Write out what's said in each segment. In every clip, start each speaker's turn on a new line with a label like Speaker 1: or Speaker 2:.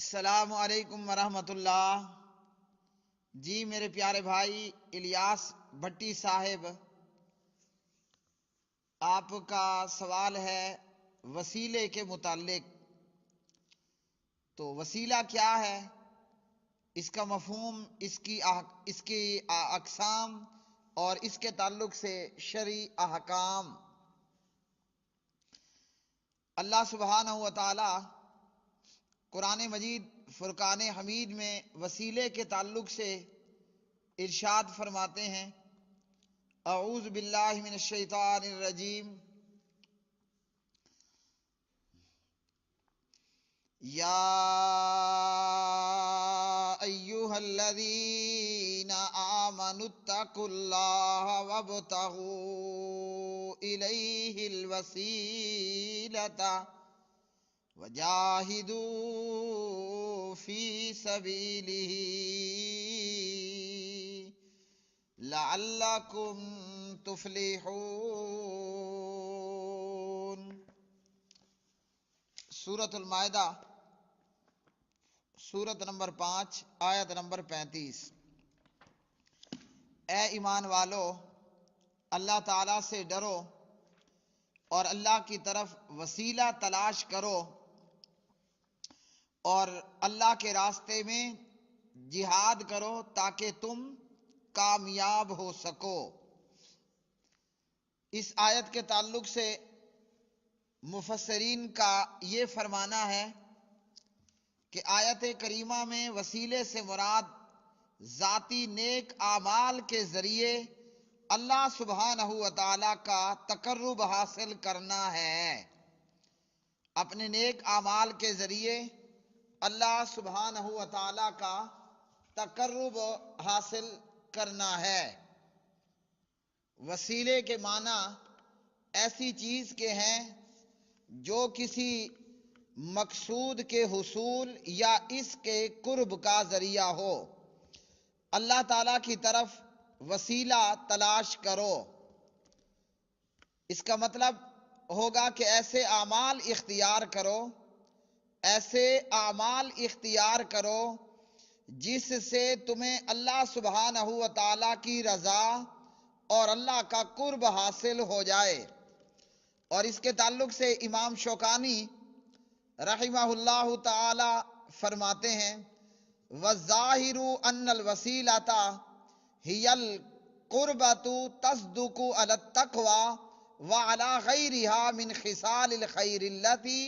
Speaker 1: السلام علیکم ورحمۃ اللہ۔ جی میرے پیارے بھائی الیاس بھٹی صاحب، آپ کا سوال ہے وسیلے کے متعلق۔ تو وسیلہ کیا ہے، اس کا مفہوم، اس کی اقسام اور اس کے تعلق سے شرعی احکام۔ اللہ سبحانہ و تعالی قرآن مجید فرقان حمید میں وسیلے کے تعلق سے ارشاد فرماتے ہیں، اعوذ باللہ من الشیطان الرجیم، یا ایہا الذین آمنوا اتقوا اللہ وابتغوا الیہ الوسیلۃ وجاہدوا فی سبیلہ لعلکم تفلحون۔ سورۃ المائدہ، سورت نمبر 5، آیت نمبر 35۔ اے ایمان والو، اللہ تعالیٰ سے ڈرو اور اللہ کی طرف وسیلہ تلاش کرو، اور اللہ کے راستے میں جہاد کرو تاکہ تم کامیاب ہو سکو۔ اس آیت کے تعلق سے مفسرین کا یہ فرمانا ہے کہ آیت کریمہ میں وسیلے سے مراد ذاتی نیک اعمال کے ذریعے اللہ سبحانہ و تعالیٰ کا تقرب حاصل کرنا ہے۔ اپنے نیک اعمال کے ذریعے اللہ سبحانہ و تعالیٰ کا تقرب حاصل کرنا ہے۔ وسیلے کے معنی ایسی چیز کے ہیں جو کسی مقصود کے حصول یا اس کے قرب کا ذریعہ ہو۔ اللہ تعالیٰ کی طرف وسیلہ تلاش کرو، اس کا مطلب ہوگا کہ ایسے اعمال اختیار کرو جس سے تمہیں اللہ سبحانہ و تعالیٰ کی رضا اور اللہ کا قرب حاصل ہو جائے۔ اور اس کے تعلق سے امام شوکانی رحمہ اللہ تعالی فرماتے ہیں، وَالظَّاهِرُ أَنَّ الْوَسِيلَةَ هِيَ الْقُرْبَةُ تَصْدُقُ عَلَى التَّقْوَى وَعَلَى غَيْرِهَا مِنْ خِصَالِ الْخَيْرِ الَّتِي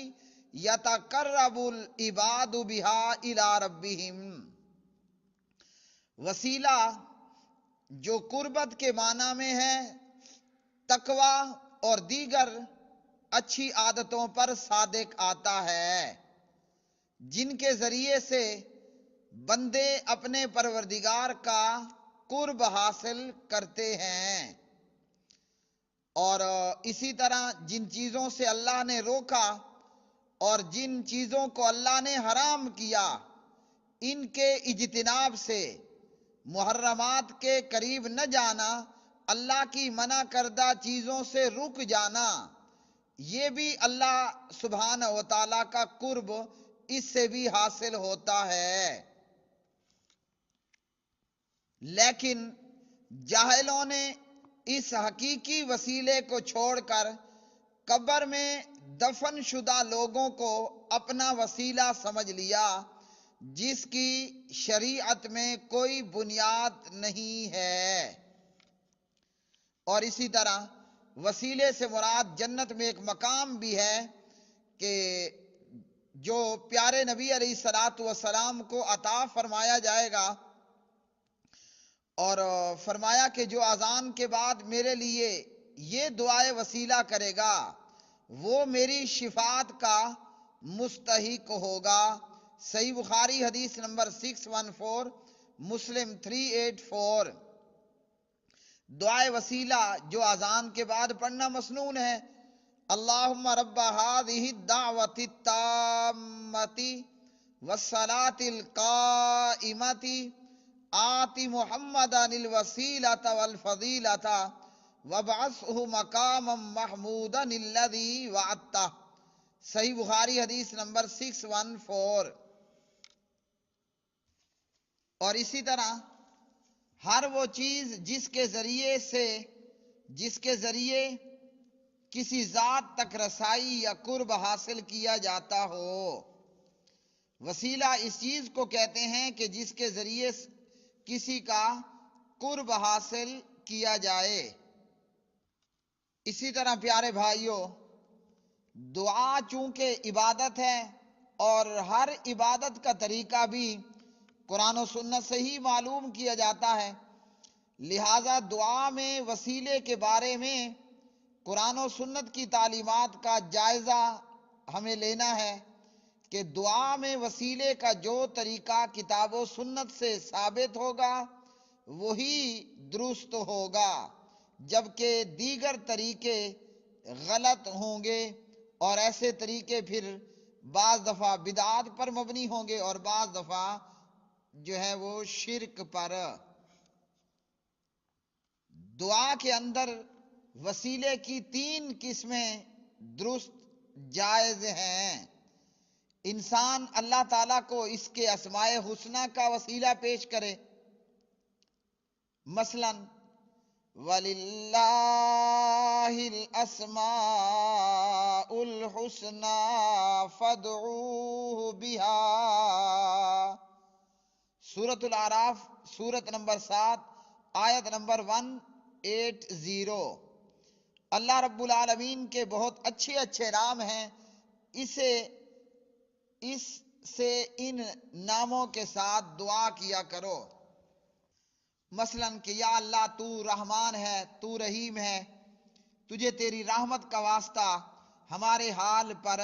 Speaker 1: يَتَقَرَّبُ الْعِبَادُ بِهَا إِلَى رَبِّهِمْ۔ وسیلہ جو قربت کے معنی میں ہے، تقوی اور دیگر اچھی عادتوں پر صادق آتا ہے، جن کے ذریعے سے بندے اپنے پروردگار کا قرب حاصل کرتے ہیں، اور اسی طرح جن چیزوں سے اللہ نے روکا اور جن چیزوں کو اللہ نے حرام کیا، ان کے اجتناب سے، محرمات کے قریب نہ جانا، اللہ کی منع کردہ چیزوں سے رک جانا، یہ بھی اللہ سبحانہ و تعالیٰ کا قرب اس سے بھی حاصل ہوتا ہے۔ لیکن جاہلوں نے اس حقیقی وسیلے کو چھوڑ کر قبر میں دفن شدہ لوگوں کو اپنا وسیلہ سمجھ لیا، جس کی شریعت میں کوئی بنیاد نہیں ہے۔ اور اسی طرح وسیلے سے مراد جنت میں ایک مقام بھی ہے کہ جو پیارے نبی علیہ الصلوۃ والسلام کو عطا فرمایا جائے گا، اور فرمایا کہ جو اذان کے بعد میرے لیے یہ دعائے وسیلہ کرے گا وہ میری شفاعت کا مستحق ہوگا۔ صحیح بخاری حدیث نمبر 614، مسلم 384۔ دعائے وسیلہ جو اذان کے بعد پڑھنا مسنون ہے، اللہم رب هذه الدعوة التامة والصلاة القائمة آت محمدا الوسیلة والفضیلة وابعثه مقاما محمودا الذی وعدتہ۔ صحیح بخاری حدیث نمبر 614۔ اور اسی طرح ہر وہ چیز جس کے ذریعے کسی ذات تک رسائی یا قرب حاصل کیا جاتا ہو، وسیلہ اس چیز کو کہتے ہیں کہ جس کے ذریعے کسی کا قرب حاصل کیا جائے۔ اسی طرح پیارے بھائیوں، دعا چونکہ عبادت ہے اور ہر عبادت کا طریقہ بھی قرآن و سنت سے ہی معلوم کیا جاتا ہے، لہذا دعا میں وسیلے کے بارے میں قرآن و سنت کی تعلیمات کا جائزہ ہمیں لینا ہے کہ دعا میں وسیلے کا جو طریقہ کتاب و سنت سے ثابت ہوگا وہی درست ہوگا، جبکہ دیگر طریقے غلط ہوں گے، اور ایسے طریقے پھر بعض دفعہ بدعات پر مبنی ہوں گے اور بعض دفعہ جو ہے وہ شرک پر۔ دعا کے اندر وسیلے کی 3 قسمیں درست جائز ہیں۔ انسان اللہ تعالیٰ کو اس کے اسماء حسنی کا وسیلہ پیش کرے، مثلا وَلِلَّهِ الْأَسْمَاءُ الْحُسْنَى فَادْعُوهُ بِهَا، سورۃ الاعراف سورت نمبر 7 آیت نمبر 180۔ اللہ رب العالمین کے بہت اچھے اچھے نام ہیں، اس سے ان ناموں کے ساتھ دعا کیا کرو، مثلا کہ یا اللہ تو رحمان ہے، تو رحیم ہے، تجھے تیری رحمت کا واسطہ ہمارے حال پر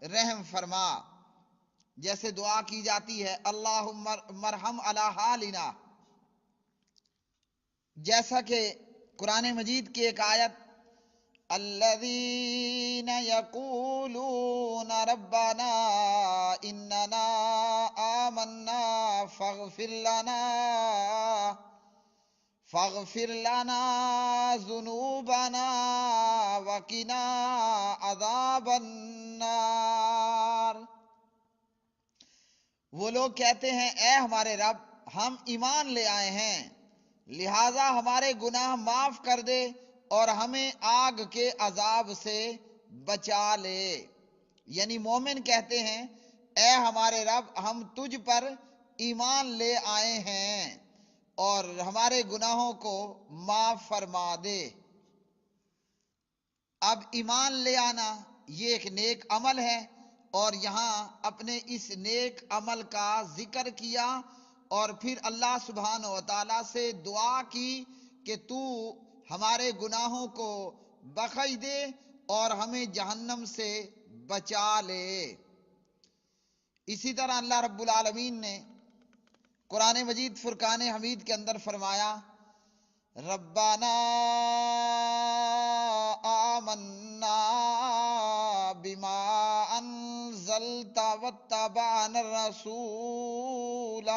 Speaker 1: رحم فرما، جیسے دعا کی جاتی ہے اللہم مرحم علی حالنا، جیسا کہ قرآن مجید کی ایک آیت الذین یقولون ربنا اننا آمنا فاغفر لنا ذنوبنا وقنا عذاب النار، وہ لوگ کہتے ہیں اے ہمارے رب ہم ایمان لے آئے ہیں، لہذا ہمارے گناہ معاف کر دے اور ہمیں آگ کے عذاب سے بچا لے۔ یعنی مومن کہتے ہیں اے ہمارے رب ہم تجھ پر ایمان لے آئے ہیں اور ہمارے گناہوں کو معاف فرما دے۔ اب ایمان لے آنا یہ ایک نیک عمل ہے، اور یہاں اپنے اس نیک عمل کا ذکر کیا اور پھر اللہ سبحانہ و تعالیٰ سے دعا کی کہ تو ہمارے گناہوں کو بخش دے اور ہمیں جہنم سے بچا لے۔ اسی طرح اللہ رب العالمین نے قرآن مجید فرقان حمید کے اندر فرمایا ربنا آمنا بما انزلت واتبعنا الرسول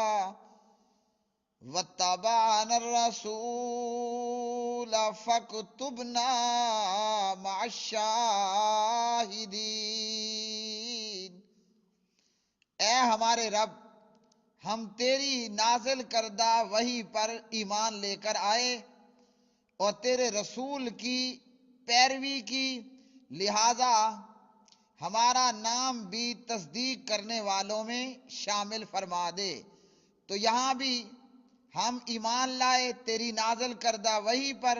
Speaker 1: فاکتبنا مع الشاہدین، اے ہمارے رب ہم تیری نازل کردہ وحی پر ایمان لے کر آئے اور تیرے رسول کی پیروی کی، لہذا ہمارا نام بھی تصدیق کرنے والوں میں شامل فرما دے۔ تو یہاں بھی ہم ایمان لائے تیری نازل کردہ وحی پر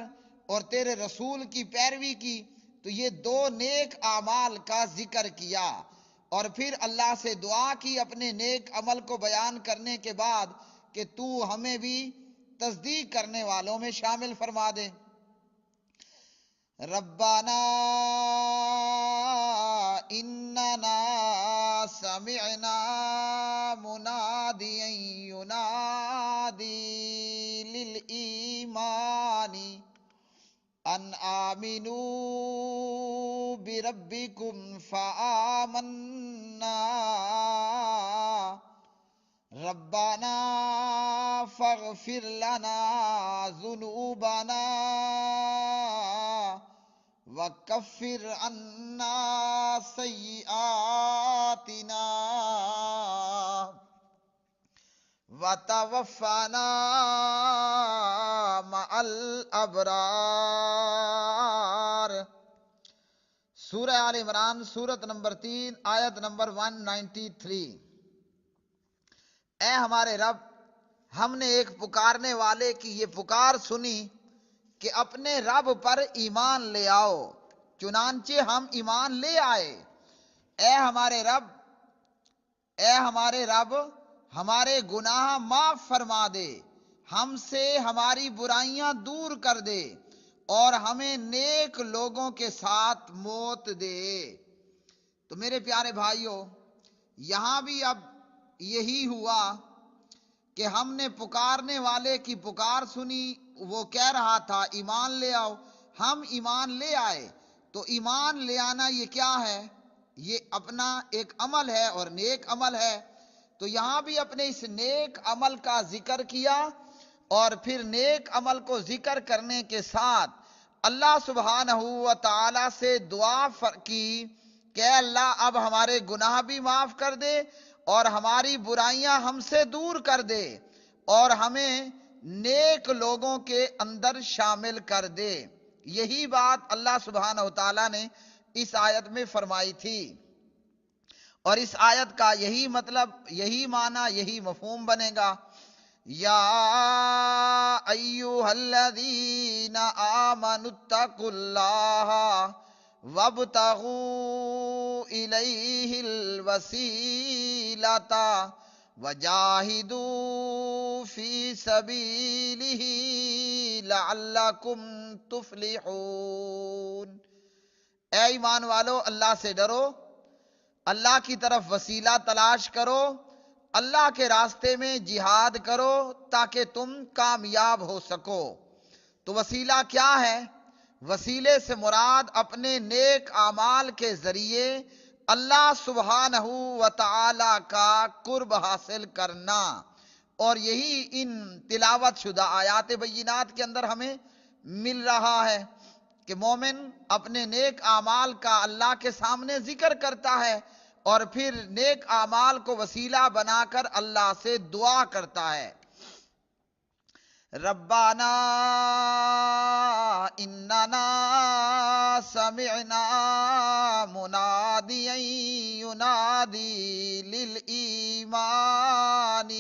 Speaker 1: اور تیرے رسول کی پیروی کی، تو یہ 2 نیک اعمال کا ذکر کیا، اور پھر اللہ سے دعا کی اپنے نیک عمل کو بیان کرنے کے بعد کہ تو ہمیں بھی تصدیق کرنے والوں میں شامل فرما دے۔ ربنا اننا سمعنا منادیا ینادی للایمان ان آمنوا بربکم فآمنا ربنا فاغفر لنا ذنوبنا وکفر عنا سیئاتنا وتوفنا مع الابرار۔ سورہ آل عمران سورت نمبر 3 آیت نمبر 193۔ اے ہمارے رب، ہم نے ایک پکارنے والے کی یہ پکار سنی کہ اپنے رب پر ایمان لے آؤ، چنانچہ ہم ایمان لے آئے۔ اے ہمارے رب، اے ہمارے رب، ہمارے گناہ معاف فرما دے، ہم سے ہماری برائیاں دور کر دے اور ہمیں نیک لوگوں کے ساتھ موت دے۔ تو میرے پیارے بھائیوں، یہاں بھی اب یہی ہوا کہ ہم نے پکارنے والے کی پکار سنی، وہ کہہ رہا تھا ایمان لے آؤ، ہم ایمان لے آئے۔ تو ایمان لے آنا یہ کیا ہے؟ یہ اپنا ایک عمل ہے اور نیک عمل ہے۔ تو یہاں بھی اپنے اس نیک عمل کا ذکر کیا، اور پھر نیک عمل کو ذکر کرنے کے ساتھ اللہ سبحانہ و تعالی سے دعا کی کہ اللہ اب ہمارے گناہ بھی معاف کر دے اور ہماری برائیاں ہم سے دور کر دے اور ہمیں نیک لوگوں کے اندر شامل کر دے۔ یہی بات اللہ سبحانہ و تعالی نے اس آیت میں فرمائی تھی، اور اس آیت کا یہی مطلب، یہی معنی، یہی مفہوم بنے گا۔ یا ایھا الذین آمنوا اتقوا اللہ وابتغوا الیہ الوسیلۃ وجاہدوا فی سبیلہ لعلکم تفلحون۔ اے ایمان والو، اللہ سے ڈرو، اللہ کی طرف وسیلہ تلاش کرو، اللہ کے راستے میں جہاد کرو تاکہ تم کامیاب ہو سکو۔ تو وسیلہ کیا ہے؟ وسیلے سے مراد اپنے نیک اعمال کے ذریعے اللہ سبحانہ و تعالی کا قرب حاصل کرنا، اور یہی ان تلاوت شدہ آیات بینات کے اندر ہمیں مل رہا ہے کہ مومن اپنے نیک اعمال کا اللہ کے سامنے ذکر کرتا ہے اور پھر نیک اعمال کو وسیلہ بنا کر اللہ سے دعا کرتا ہے۔ ربنا اننا سمعنا منادیا ینادی للایمان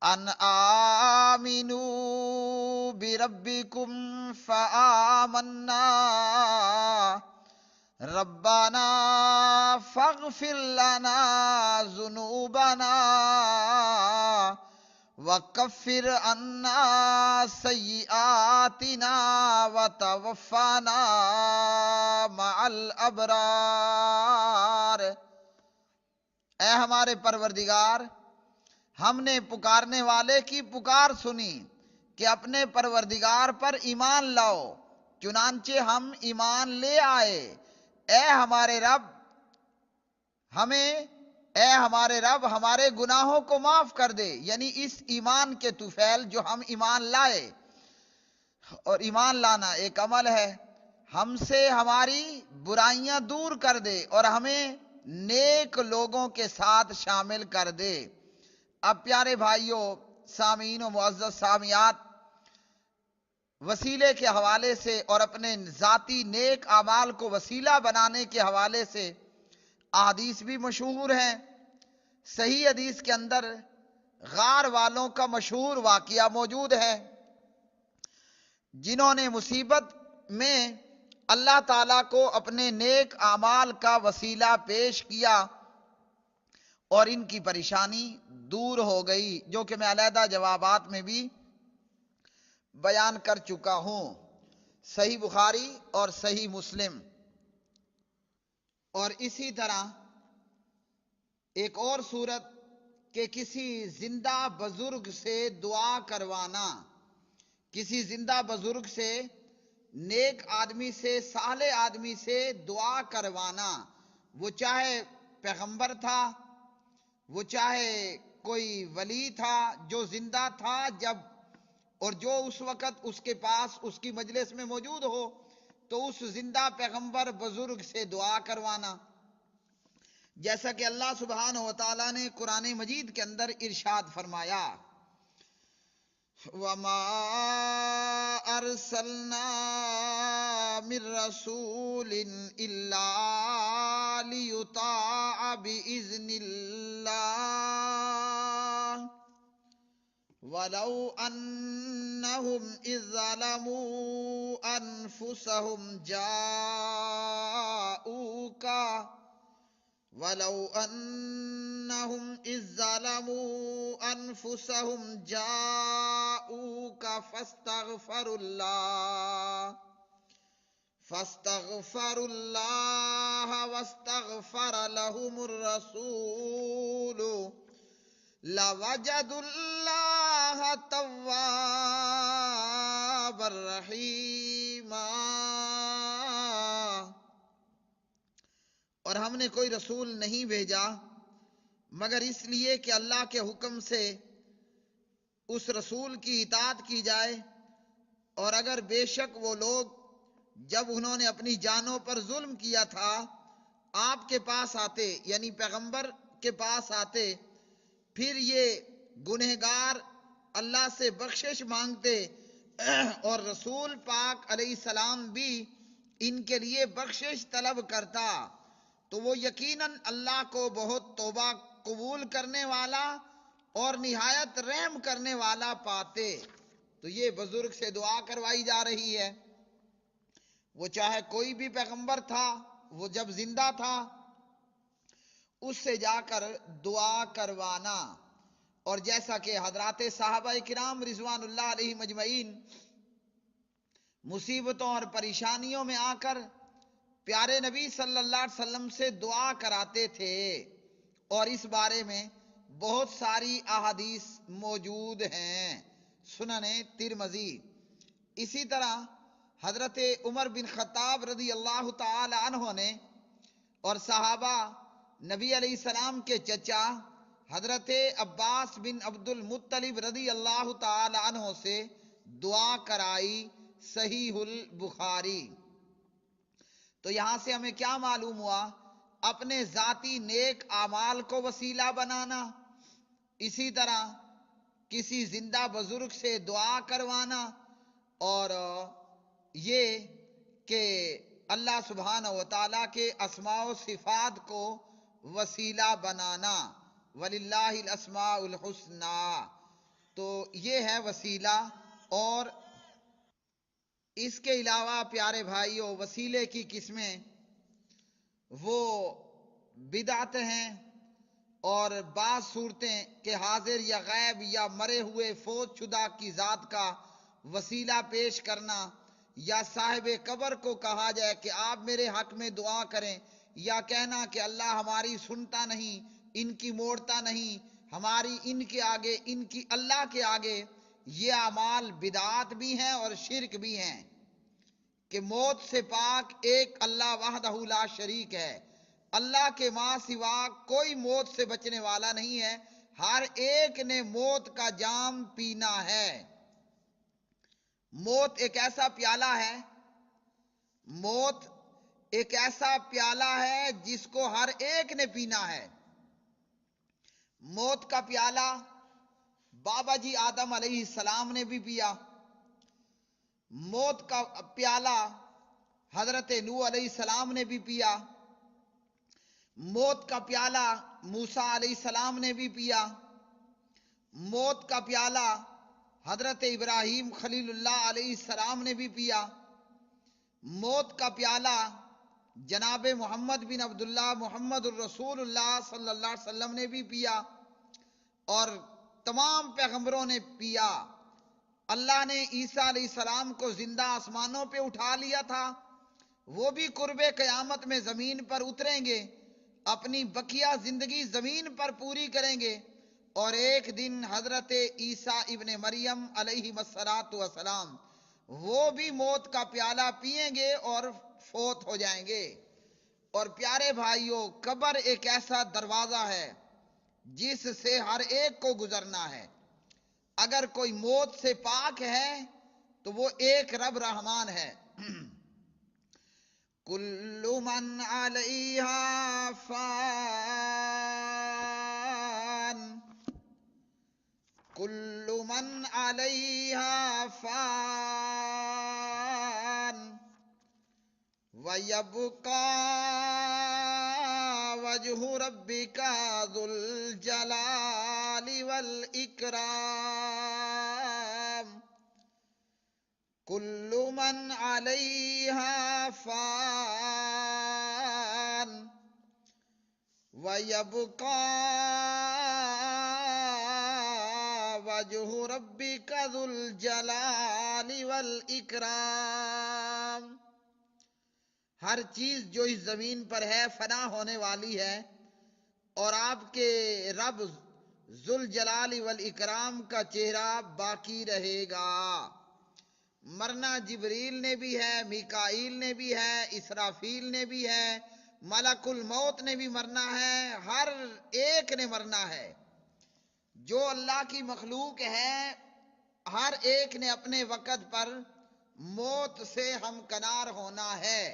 Speaker 1: ان آمنوا بربکم فآمنا ربنا فاغفر لنا ذنوبنا وکفر عنا سیئاتنا وتوفنا مع الابرار۔ اے ہمارے پروردگار، ہم نے پکارنے والے کی پکار سنی کہ اپنے پروردگار پر ایمان لاؤ، چنانچہ ہم ایمان لے آئے۔ اے ہمارے رب، ہمارے گناہوں کو معاف کر دے، یعنی اس ایمان کے طفیل جو ہم ایمان لائے، اور ایمان لانا ایک عمل ہے، ہم سے ہماری برائیاں دور کر دے اور ہمیں نیک لوگوں کے ساتھ شامل کر دے۔ اب پیارے بھائیوں، سامعین و معزز سامعات، وسیلے کے حوالے سے اور اپنے ذاتی نیک اعمال کو وسیلہ بنانے کے حوالے سے احادیث بھی مشہور ہیں۔ صحیح حدیث کے اندر غار والوں کا مشہور واقعہ موجود ہے، جنہوں نے مصیبت میں اللہ تعالیٰ کو اپنے نیک اعمال کا وسیلہ پیش کیا اور ان کی پریشانی دور ہو گئی، جو کہ میں علیحدہ جوابات میں بھی بیان کر چکا ہوں، صحیح بخاری اور صحیح مسلم۔ اور اسی طرح ایک اور صورت کہ کسی زندہ بزرگ سے دعا کروانا، کسی زندہ بزرگ سے، نیک آدمی سے، صالح آدمی سے دعا کروانا، وہ چاہے پیغمبر تھا، وہ چاہے کوئی ولی تھا جو زندہ تھا جب، اور جو اس وقت اس کے پاس اس کی مجلس میں موجود ہو، تو اس زندہ پیغمبر بزرگ سے دعا کروانا۔ جیسا کہ اللہ سبحانہ و تعالیٰ نے قرآن مجید کے اندر ارشاد فرمایا، وَمَا أَرْسَلْنَا مِن رَّسُولٍ إِلَّا لِيُطَاعَ بِإِذْنِ اللَّهِ وَلَوْ أَنَّهُمْ إِذ ظَلَمُوا أَنفُسَهُمْ جَاءُوكَ وَلَوْ أَنَّهُمْ إِذ ظَلَمُوا أَنفُسَهُمْ جَاءُوكَ فاستغفروا الله واستغفر لهم الرسول لوجدوا الله توابا رحيما۔ اور ہم نے کوئی رسول نہیں بھیجا مگر اس لیے کہ اللہ کے حکم سے اس رسول کی اطاعت کی جائے، اور اگر بے شک وہ لوگ جب انہوں نے اپنی جانوں پر ظلم کیا تھا آپ کے پاس آتے، یعنی پیغمبر کے پاس آتے، پھر یہ گنہگار اللہ سے بخشش مانگتے اور رسول پاک علیہ السلام بھی ان کے لیے بخشش طلب کرتا، تو وہ یقیناً اللہ کو بہت توبہ قبول کرنے والا اور نہایت رحم کرنے والا پاتے۔ تو یہ بزرگ سے دعا کروائی جا رہی ہے، وہ چاہے کوئی بھی پیغمبر تھا، وہ جب زندہ تھا اس سے جا کر دعا کروانا۔ اور جیسا کہ حضرات صحابہ کرام رضوان اللہ علیہ مجمعین مصیبتوں اور پریشانیوں میں آ کر پیارے نبی صلی اللہ علیہ وسلم سے دعا کراتے تھے، اور اس بارے میں بہت ساری احادیث موجود ہیں سنن ترمذی۔ اسی طرح حضرت عمر بن خطاب رضی اللہ تعالی عنہ نے اور صحابہ نبی علیہ السلام کے چچا حضرت عباس بن عبد المطلب رضی اللہ تعالی عنہ سے دعا کرائی، صحیح البخاری۔ تو یہاں سے ہمیں کیا معلوم ہوا؟ اپنے ذاتی نیک اعمال کو وسیلہ بنانا، اسی طرح کسی زندہ بزرگ سے دعا کروانا، اور یہ کہ اللہ سبحانہ و تعالیٰ کے اسماء و صفات کو وسیلہ بنانا، وَلِلَّهِ الْأَسْمَاءُ الْحُسْنَى، تو یہ ہے وسیلہ۔ اور اس کے علاوہ پیارے بھائیوں، وسیلے کی قسمیں وہ بدعت ہیں، اور بعض صورتیں کہ حاضر یا غائب یا مرے ہوئے فوت شدہ کی ذات کا وسیلہ پیش کرنا، یا صاحب قبر کو کہا جائے کہ آپ میرے حق میں دعا کریں، یا کہنا کہ اللہ ہماری سنتا نہیں، ان کی موڑتا نہیں، ہماری ان کے آگے، ان کی اللہ کے آگے، یہ اعمال بدعات بھی ہیں اور شرک بھی ہیں۔ کہ موت سے پاک ایک اللہ وحدہ لا شریک ہے، اللہ کے ماں سوا کوئی موت سے بچنے والا نہیں ہے، ہر ایک نے موت کا جام پینا ہے۔ موت ایک ایسا پیالہ ہے، موت ایک ایسا پیالہ ہے جس کو ہر ایک نے پینا ہے۔ موت کا پیالہ بابا جی آدم علیہ السلام نے بھی پیا، موت کا پیالہ حضرت نوح علیہ السلام نے بھی پیا، موت کا پیالہ موسیٰ علیہ السلام نے بھی پیا، موت کا پیالہ حضرت ابراہیم خلیل اللہ علیہ السلام نے بھی پیا، موت کا پیالہ جناب محمد بن عبداللہ محمد الرسول اللہ صلی اللہ علیہ وسلم نے بھی پیا، اور تمام پیغمبروں نے پیا۔ اللہ نے عیسیٰ علیہ السلام کو زندہ آسمانوں پہ اٹھا لیا تھا، وہ بھی قرب قیامت میں زمین پر اتریں گے، اپنی بقیہ زندگی زمین پر پوری کریں گے، اور ایک دن حضرت عیسیٰ ابن مریم علیہ السلام وہ بھی موت کا پیالہ پئیں گے اور فوت ہو جائیں گے۔ اور پیارے بھائیوں، قبر ایک ایسا دروازہ ہے جس سے ہر ایک کو گزرنا ہے۔ اگر کوئی موت سے پاک ہے تو وہ ایک رب رحمان ہے۔ کل من علیہا فان کل من علیہا فان وَيَبْقَى وَجْهُ رَبِّكَ ذُو الْجَلَالِ وَالْإِكْرَامِ كُلُّ مَنْ عَلَيْهَا فَانٍ وَيَبْقَى وَجْهُ رَبِّكَ ذُو الْجَلَالِ وَالْإِكْرَامِ ہر چیز جو اس زمین پر ہے فنا ہونے والی ہے اور آپ کے رب ذوالجلال والاکرام کا چہرہ باقی رہے گا۔ مرنا جبریل نے بھی ہے، میکائیل نے بھی ہے، اسرافیل نے بھی ہے، ملک الموت نے بھی مرنا ہے، ہر ایک نے مرنا ہے۔ جو اللہ کی مخلوق ہے ہر ایک نے اپنے وقت پر موت سے ہمکنار ہونا ہے۔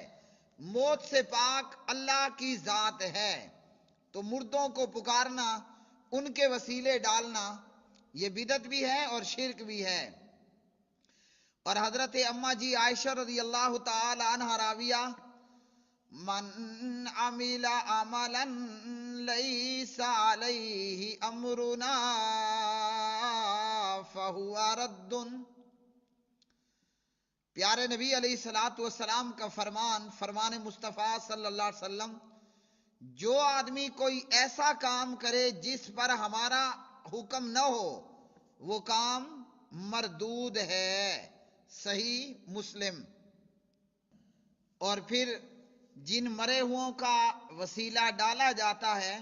Speaker 1: موت سے پاک اللہ کی ذات ہے، تو مردوں کو پکارنا، ان کے وسیلے ڈالنا، یہ بدعت بھی ہے اور شرک بھی ہے۔ اور حضرت اماں جی عائشہ رضی اللہ تعالی عنہ راویہ، من عمل عملا لیس علیہ امرنا فہو رد۔ پیارے نبی علیہ الصلوۃ والسلام کا فرمان مصطفیٰ صلی اللہ علیہ وسلم، جو آدمی کوئی ایسا کام کرے جس پر ہمارا حکم نہ ہو وہ کام مردود ہے۔ صحیح مسلم۔ اور پھر جن مرے ہوں کا وسیلہ ڈالا جاتا ہے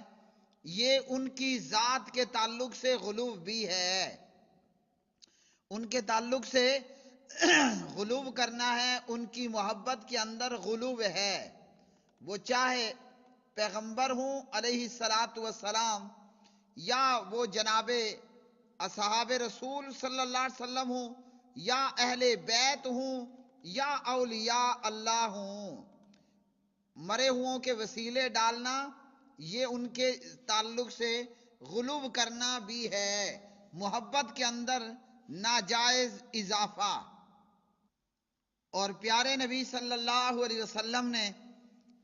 Speaker 1: یہ ان کی ذات کے تعلق سے غلو بھی ہے، ان کے تعلق سے غلو کرنا ہے، ان کی محبت کے اندر غلو ہے۔ وہ چاہے پیغمبر ہوں علیہ الصلاۃ والسلام، یا وہ جناب اصحاب رسول صلی اللہ علیہ وسلم ہوں، یا اہل بیت ہوں، یا اولیاء اللہ ہوں، مرے ہوں کے وسیلے ڈالنا یہ ان کے تعلق سے غلو کرنا بھی ہے، محبت کے اندر ناجائز اضافہ۔ اور پیارے نبی صلی اللہ علیہ وسلم نے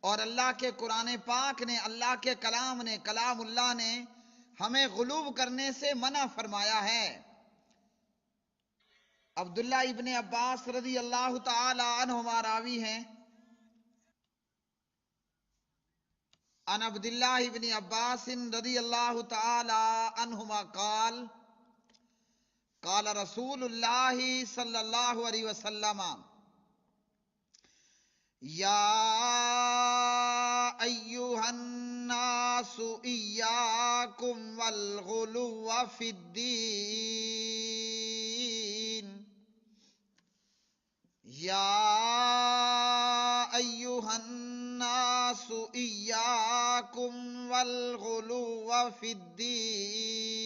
Speaker 1: اور اللہ کے قرآن پاک نے، اللہ کے کلام نے، کلام اللہ نے ہمیں غلو کرنے سے منع فرمایا ہے۔ عبداللہ ابن عباس رضی اللہ تعالی عنہما راوی ہیں، عن عبداللہ ابن عباس رضی اللہ تعالی عنہما قال قال رسول اللہ صلی اللہ علیہ وسلم یا ایہا الناس ایاکم والغلو فی الدین، یا ایہا الناس ایاکم والغلو فی الدین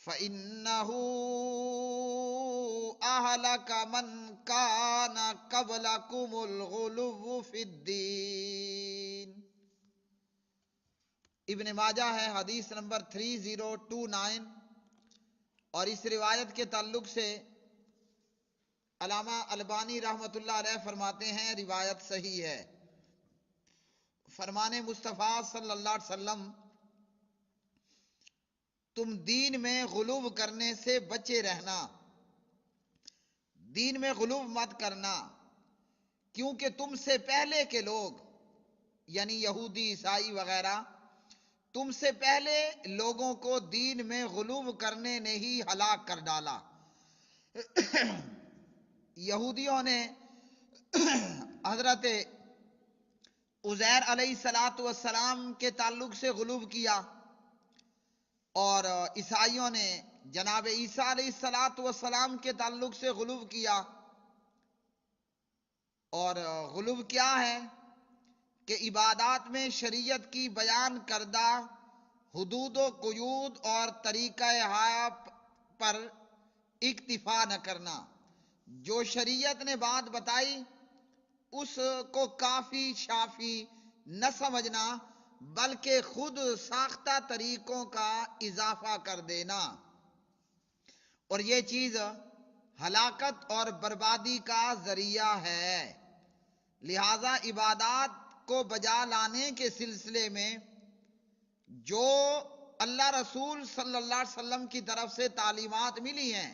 Speaker 1: فإنه أهلك من كان قبلكم الغلو في الدين۔ ابن ماجہ ہے، حدیث نمبر 3029۔ اور اس روایت کے تعلق سے علامہ البانی رحمۃ اللہ علیہ فرماتے ہیں روایت صحیح ہے۔ فرمان مصطفیٰ صلی اللہ علیہ وسلم، تم دین میں غلو کرنے سے بچے رہنا، دین میں غلو مت کرنا، کیونکہ تم سے پہلے کے لوگ یعنی یہودی عیسائی وغیرہ، تم سے پہلے لوگوں کو دین میں غلو کرنے نے ہی ہلاک کر ڈالا۔ یہودیوں نے حضرت عزیر علیہ الصلوۃ والسلام کے تعلق سے غلو کیا، اور عیسائیوں نے جناب عیسیٰ علیہ الصلوۃ والسلام کے تعلق سے غلو کیا۔ اور غلو کیا ہے کہ عبادات میں شریعت کی بیان کردہ حدود و قیود اور طریقہ پر اکتفا نہ کرنا۔ جو شریعت نے بات بتائی اس کو کافی شافی نہ سمجھنا، بلکہ خود ساختہ طریقوں کا اضافہ کر دینا، اور یہ چیز ہلاکت اور بربادی کا ذریعہ ہے۔ لہذا عبادات کو بجا لانے کے سلسلے میں جو اللہ رسول صلی اللہ علیہ وسلم کی طرف سے تعلیمات ملی ہیں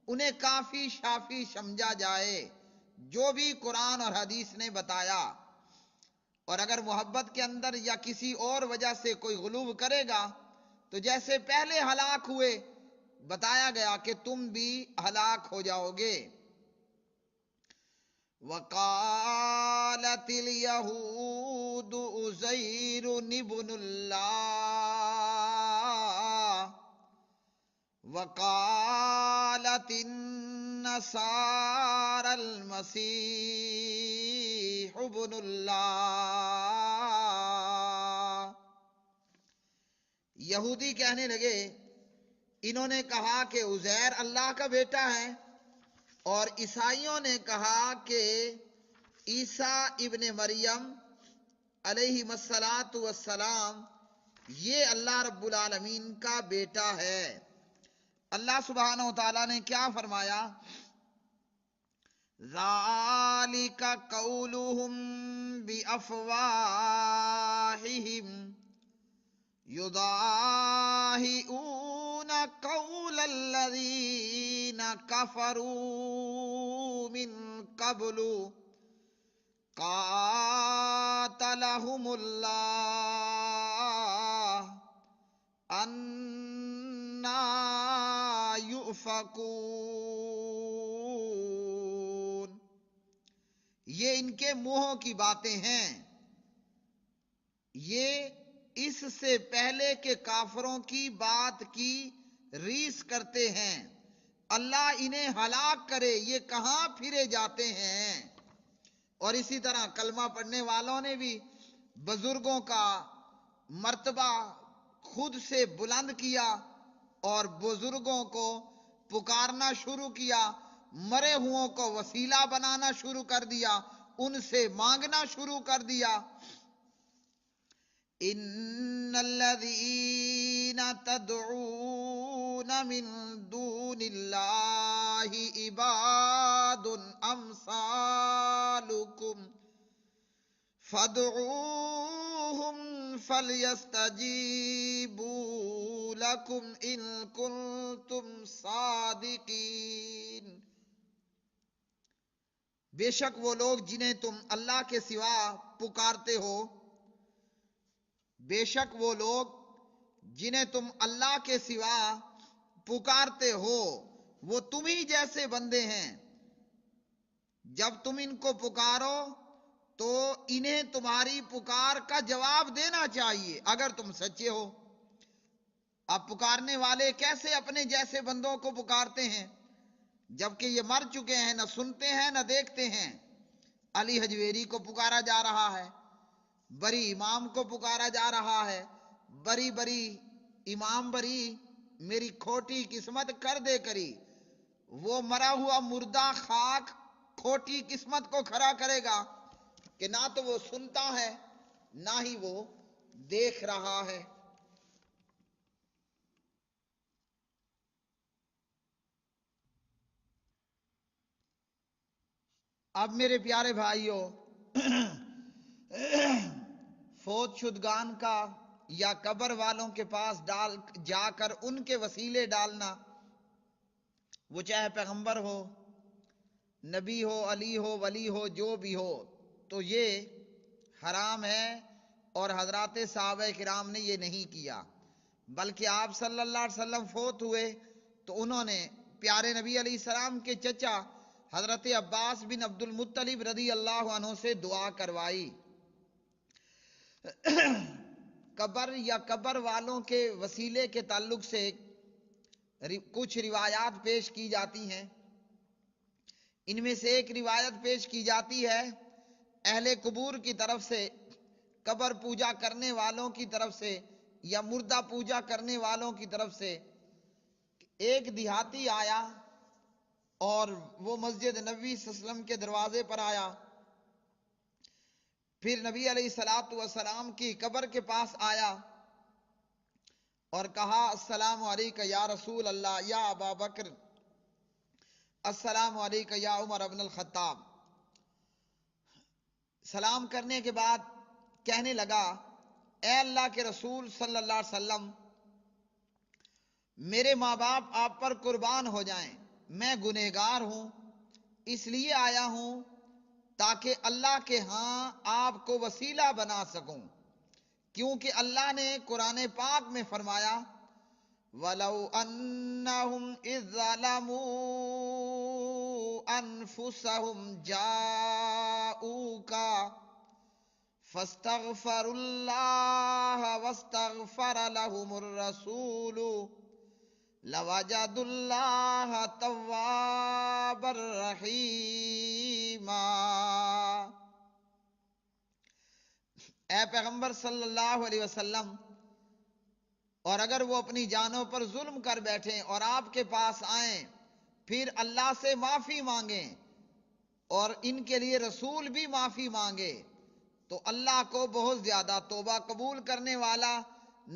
Speaker 1: انہیں کافی شافی سمجھا جائے، جو بھی قرآن اور حدیث نے بتایا۔ اور اگر محبت کے اندر یا کسی اور وجہ سے کوئی غلو کرے گا تو جیسے پہلے ہلاک ہوئے بتایا گیا کہ تم بھی ہلاک ہو جاؤ گے۔ وقالت اليهود عزير ابن الله وقالت النصارى المسيح ابن الله۔ یہودی کہنے لگے، انہوں نے کہا کہ عزیر اللہ کا بیٹا ہے، اور عیسائیوں نے کہا کہ عیسیٰ ابن مریم علیہ السلام یہ اللہ رب العالمین کا بیٹا ہے۔ اللہ سبحانہ و تعالیٰ نے کیا فرمایا؟ ذَلِكَ قَوْلُهُمْ بِأَفْوَاهِهِمْ يُضَاهِئُونَ قَوْلَ الَّذِينَ كَفَرُوا مِنْ قَبْلُ قَاتَلَهُمُ اللَّهُ أَنَّى يُؤْفَكُونَ۔ یہ ان کے منہوں کی باتیں ہیں، یہ اس سے پہلے کہ کافروں کی بات کی ریس کرتے ہیں، اللہ انہیں ہلاک کرے، یہ کہاں پھرے جاتے ہیں۔ اور اسی طرح کلمہ پڑھنے والوں نے بھی بزرگوں کا مرتبہ خود سے بلند کیا اور بزرگوں کو پکارنا شروع کیا، مرے ہوں کو وسیلہ بنانا شروع کر دیا، ان سے مانگنا شروع کر دیا۔ ان الذین تدعون من دون اللہ عباد امثالکم فادعوهم فلیستجیبوا لکم ان کنتم صادقین۔ بے شک وہ لوگ جنہیں تم اللہ کے سوا پکارتے ہو، بے شک وہ لوگ جنہیں تم اللہ کے سوا پکارتے ہو وہ تم ہی جیسے بندے ہیں، جب تم ان کو پکارو تو انہیں تمہاری پکار کا جواب دینا چاہیے اگر تم سچے ہو۔ اب پکارنے والے کیسے اپنے جیسے بندوں کو پکارتے ہیں جبکہ یہ مر چکے ہیں، نہ سنتے ہیں نہ دیکھتے ہیں۔ علی حجویری کو پکارا جا رہا ہے، بری امام کو پکارا جا رہا ہے، بری بری امام بری میری کھوٹی قسمت کر دے کری۔ وہ مرا ہوا مردہ خاک کھوٹی قسمت کو کھڑا کرے گا کہ نہ تو وہ سنتا ہے نہ ہی وہ دیکھ رہا ہے۔ اب میرے پیارے بھائیوں، فوت شدگان کا یا قبر والوں کے پاس جا کر ان کے وسیلے ڈالنا، وہ چاہے پیغمبر ہو، نبی ہو، علی ہو، ولی ہو، جو بھی ہو، تو یہ حرام ہے، اور حضرات صحابہ کرام نے یہ نہیں کیا، بلکہ آپ صلی اللہ علیہ وسلم فوت ہوئے تو انہوں نے پیارے نبی علیہ السلام کے چچا حضرت عباس بن عبد المطلب رضی اللہ عنہ سے دعا کروائی۔ قبر یا قبر والوں کے وسیلے کے تعلق سے کچھ روایات پیش کی جاتی ہیں۔ ان میں سے ایک روایت پیش کی جاتی ہے اہل قبور کی طرف سے، قبر پوجا کرنے والوں کی طرف سے یا مردہ پوجا کرنے والوں کی طرف سے، ایک دیہاتی آیا اور وہ مسجد نبوی صلی اللہ علیہ وسلم کے دروازے پر آیا پھر نبی علیہ الصلوۃ والسلام کی قبر کے پاس آیا اور کہا السلام علیکم یا رسول اللہ یا ابا بکر، السلام علیکم یا عمر ابن الخطاب۔ سلام کرنے کے بعد کہنے لگا اے اللہ کے رسول صلی اللہ علیہ وسلم، میرے ماں باپ آپ پر قربان ہو جائیں، میں گنہگار ہوں، اس لیے آیا ہوں تاکہ اللہ کے ہاں آپ کو وسیلہ بنا سکوں، کیونکہ اللہ نے قرآن پاک میں فرمایا وَلَوْ أَنَّهُمْ إِذ ظَلَمُوا أَنفُسَهُمْ جَاءُوكَ فَاسْتَغْفَرُوا اللَّهَ وَاسْتَغْفَرَ لَهُمُ الرَّسُولُ لَوَجَدُوا اللَّهَ تَوَّابًا رَحِيمًا۔ اے پیغمبر صلی اللہ علیہ وسلم، اور اگر وہ اپنی جانوں پر ظلم کر بیٹھیں اور آپ کے پاس آئیں، پھر اللہ سے معافی مانگیں اور ان کے لیے رسول بھی معافی مانگے، تو اللہ کو بہت زیادہ توبہ قبول کرنے والا،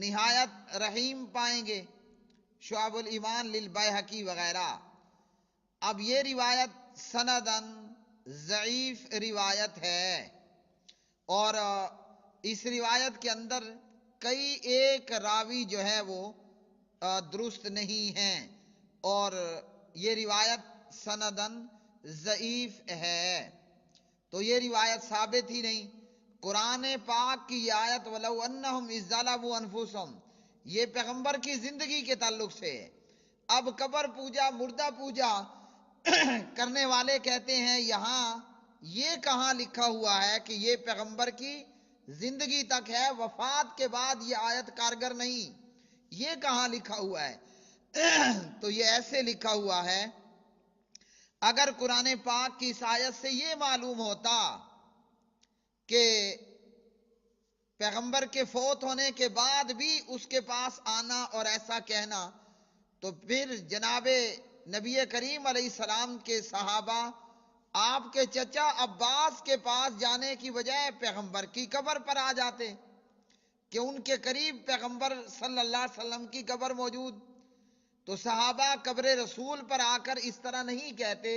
Speaker 1: نہایت رحیم پائیں گے۔ شعب الایمان للبیہقی وغیرہ۔ اب یہ روایت سندن ضعیف روایت ہے، اور اس روایت کے اندر کئی ایک راوی جو ہے وہ درست نہیں ہیں، اور یہ روایت سندن ضعیف ہے، تو یہ روایت ثابت ہی نہیں۔ قرآن پاک کی آیت وَلَوْ أَنَّهُمْ إِذ ظَلَمُوا أَنفُسَهُمْ یہ پیغمبر کی زندگی کے تعلق سے ہے۔ اب قبر پوجا، مردہ پوجا کرنے والے کہتے ہیں یہاں یہ کہاں لکھا ہوا ہے کہ یہ پیغمبر کی زندگی تک ہے، وفات کے بعد یہ آیت کارگر نہیں، یہ کہاں لکھا ہوا ہے؟ تو یہ ایسے لکھا ہوا ہے، اگر قرآن پاک کی اس آیت سے یہ معلوم ہوتا کہ پیغمبر کے فوت ہونے کے بعد بھی اس کے پاس آنا اور ایسا کہنا، تو پھر جناب نبی کریم علیہ السلام کے صحابہ آپ کے چچا عباس کے پاس جانے کی بجائے پیغمبر کی قبر پر آ جاتے کہ ان کے قریب پیغمبر صلی اللہ علیہ وسلم کی قبر موجود۔ تو صحابہ قبر رسول پر آ کر اس طرح نہیں کہتے،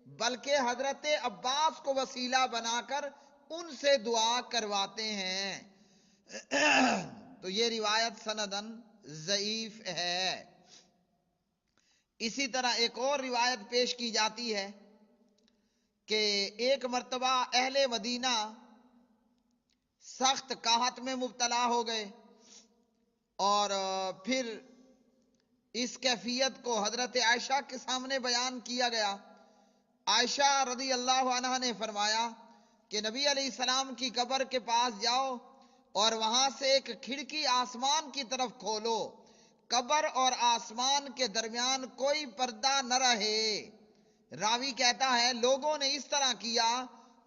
Speaker 1: بلکہ حضرت عباس کو وسیلہ بنا کر ان سے دعا کرواتے ہیں۔ تو یہ روایت سندن ضعیف ہے۔ اسی طرح ایک اور روایت پیش کی جاتی ہے کہ ایک مرتبہ اہل مدینہ سخت قحط میں مبتلا ہو گئے، اور پھر اس کیفیت کو حضرت عائشہ کے سامنے بیان کیا گیا۔ عائشہ رضی اللہ عنہا نے فرمایا کہ نبی علیہ السلام کی قبر کے پاس جاؤ اور وہاں سے ایک کھڑکی آسمان کی طرف کھولو، قبر اور آسمان کے درمیان کوئی پردہ نہ رہے۔ راوی کہتا ہے لوگوں نے اس طرح کیا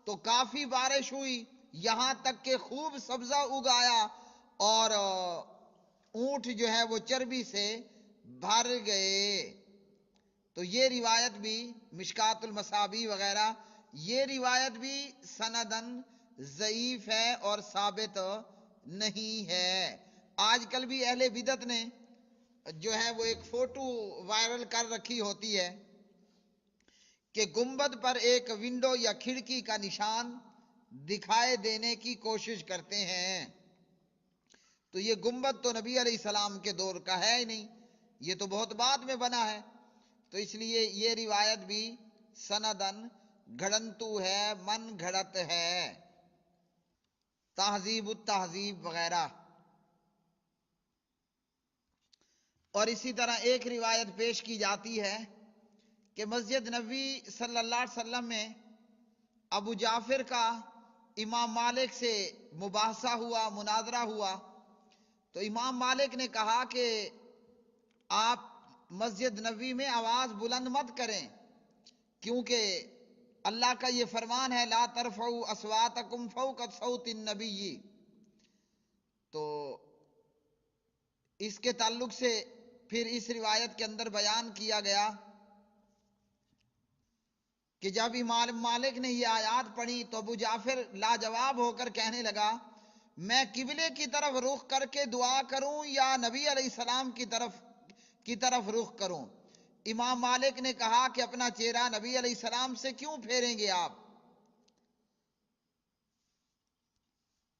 Speaker 1: تو کافی بارش ہوئی، یہاں تک کہ خوب سبزہ اگایا اور اونٹ جو ہے وہ چربی سے بھر گئے۔ تو یہ روایت بھی مشکات المصابیح وغیرہ، یہ روایت بھی سندن ضعیف ہے اور ثابت نہیں ہے۔ آج کل بھی اہل بدعت نے جو ہے وہ ایک فوٹو وائرل کر رکھی ہوتی ہے کہ گنبد پر ایک ونڈو یا کھڑکی کا نشان دکھائے دینے کی کوشش کرتے ہیں۔ تو یہ گنبد تو نبی علیہ السلام کے دور کا ہے ہی نہیں، یہ تو بہت بعد میں بنا ہے، تو اس لیے یہ روایت بھی سندن گھڑنتو ہے، من گھڑت ہے۔ تہذیب التہذیب وغیرہ۔ اور اسی طرح ایک روایت پیش کی جاتی ہے کہ مسجد نبوی صلی اللہ علیہ وسلم میں ابو جعفر کا امام مالک سے مباحثہ ہوا، مناظرہ ہوا، تو امام مالک نے کہا کہ آپ مسجد نبوی میں آواز بلند مت کریں، کیونکہ اللہ کا یہ فرمان ہے لا ترفعوا اصواتکم فوق صوت النبی۔ تو اس کے تعلق سے پھر اس روایت کے اندر بیان کیا گیا کہ جب امام مالک نے یہ آیات پڑھی تو ابو جعفر لاجواب ہو کر کہنے لگا میں قبلے کی طرف رخ کر کے دعا کروں یا نبی علیہ السلام کی طرف رخ کروں؟ امام مالک نے کہا کہ اپنا چہرہ نبی علیہ السلام سے کیوں پھیریں گے آپ،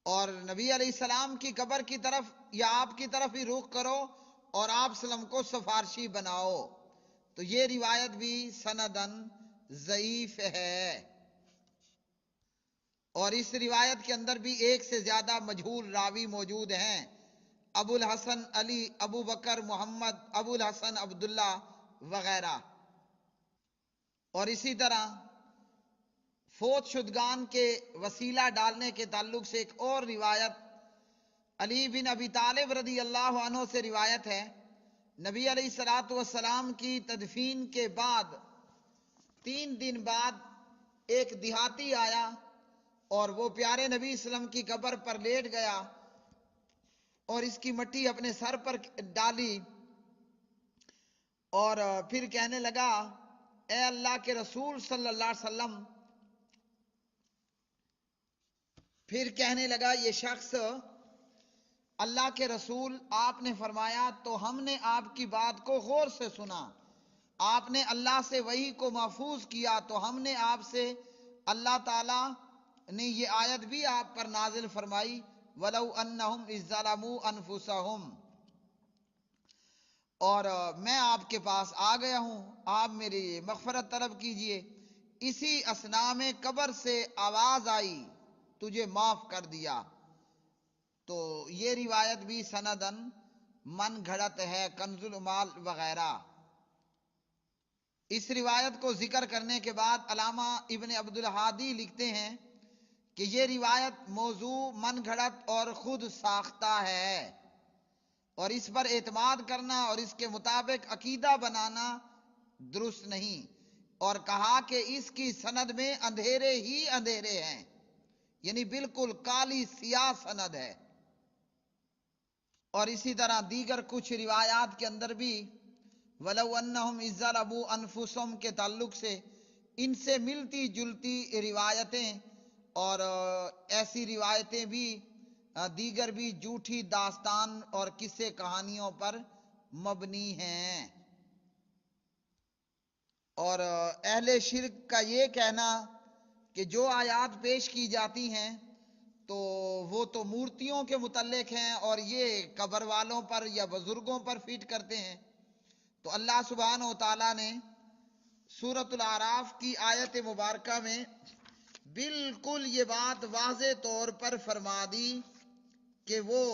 Speaker 1: اور نبی علیہ السلام کی قبر کی طرف یا آپ کی طرف ہی رخ کرو اور آپ سلم کو سفارشی بناؤ۔ تو یہ روایت بھی سندن ضعیف ہے، اور اس روایت کے اندر بھی ایک سے زیادہ مجہول راوی موجود ہیں، ابو الحسن علی، ابو بکر محمد، ابو الحسن عبداللہ وغیرہ۔ اور اسی طرح فوت شدگان کے وسیلہ ڈالنے کے تعلق سے ایک اور روایت علی بن ابی طالب رضی اللہ عنہ سے روایت ہے، نبی علیہ الصلوۃ والسلام کی تدفین کے بعد 3 دن بعد ایک دیہاتی آیا اور وہ پیارے نبی اسلام کی قبر پر لیٹ گیا اور اس کی مٹی اپنے سر پر ڈالی اور پھر کہنے لگا اے اللہ کے رسول صلی اللہ علیہ وسلم، پھر کہنے لگا یہ شخص اللہ کے رسول، آپ نے فرمایا تو ہم نے آپ کی بات کو غور سے سنا، آپ نے اللہ سے وحی کو محفوظ کیا تو ہم نے آپ سے اللہ تعالی نے یہ آیت بھی آپ پر نازل فرمائی وَلَوْ أَنَّهُمْ إِذ ظَّلَمُوا أَنفُسَهُمْ، اور میں آپ کے پاس آ گیا ہوں، آپ میری مغفرت طلب کیجئے۔ اسی اثناء میں قبر سے آواز آئی تجھے معاف کر دیا۔ تو یہ روایت بھی سندن من گھڑت ہے، کنز المال وغیرہ۔ اس روایت کو ذکر کرنے کے بعد علامہ ابن عبدالہادی لکھتے ہیں کہ یہ روایت موضوع، من گھڑت اور خود ساختہ ہے، اور اس پر اعتماد کرنا اور اس کے مطابق عقیدہ بنانا درست نہیں، اور کہا کہ اس کی سند میں اندھیرے ہی اندھیرے ہیں، یعنی بالکل کالی سیاہ سند ہے۔ اور اسی طرح دیگر کچھ روایات کے اندر بھی وَلَوْ أَنَّهُمْ إِذ ظَّلَمُوا أَنفُسَهُمْ کے تعلق سے ان سے ملتی جلتی روایتیں اور ایسی روایتیں بھی دیگر بھی جھوٹی داستان اور قصے کہانیوں پر مبنی ہیں۔ اور اہل شرک کا یہ کہنا کہ جو آیات پیش کی جاتی ہیں تو وہ تو مورتیوں کے متعلق ہیں اور یہ قبر والوں پر یا بزرگوں پر فٹ کرتے ہیں، تو اللہ سبحانہ و تعالیٰ نے سورۃ الاعراف کی آیت مبارکہ میں بالکل یہ بات واضح طور پر فرما دی کہ وہ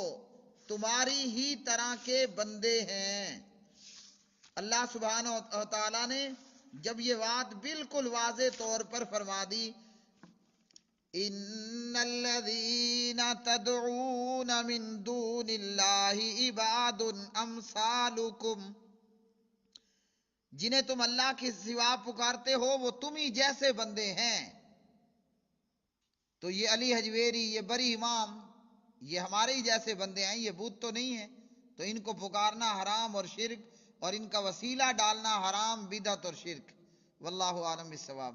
Speaker 1: تمہاری ہی طرح کے بندے ہیں۔ اللہ سبحانہ و تعالیٰ نے جب یہ بات بالکل واضح طور پر فرما دی ان الذین تدعون من دون اللہ عباد امثالکم، جنہیں تم اللہ کے سوا پکارتے ہو وہ تم ہی جیسے بندے ہیں، تو یہ علی حجویری، یہ بری امام، یہ ہمارے ہی جیسے بندے ہیں، یہ بت تو نہیں ہیں، تو ان کو پکارنا حرام اور شرک، اور ان کا وسیلہ ڈالنا حرام، بدعت اور شرک۔ واللہ اعلم بالصواب۔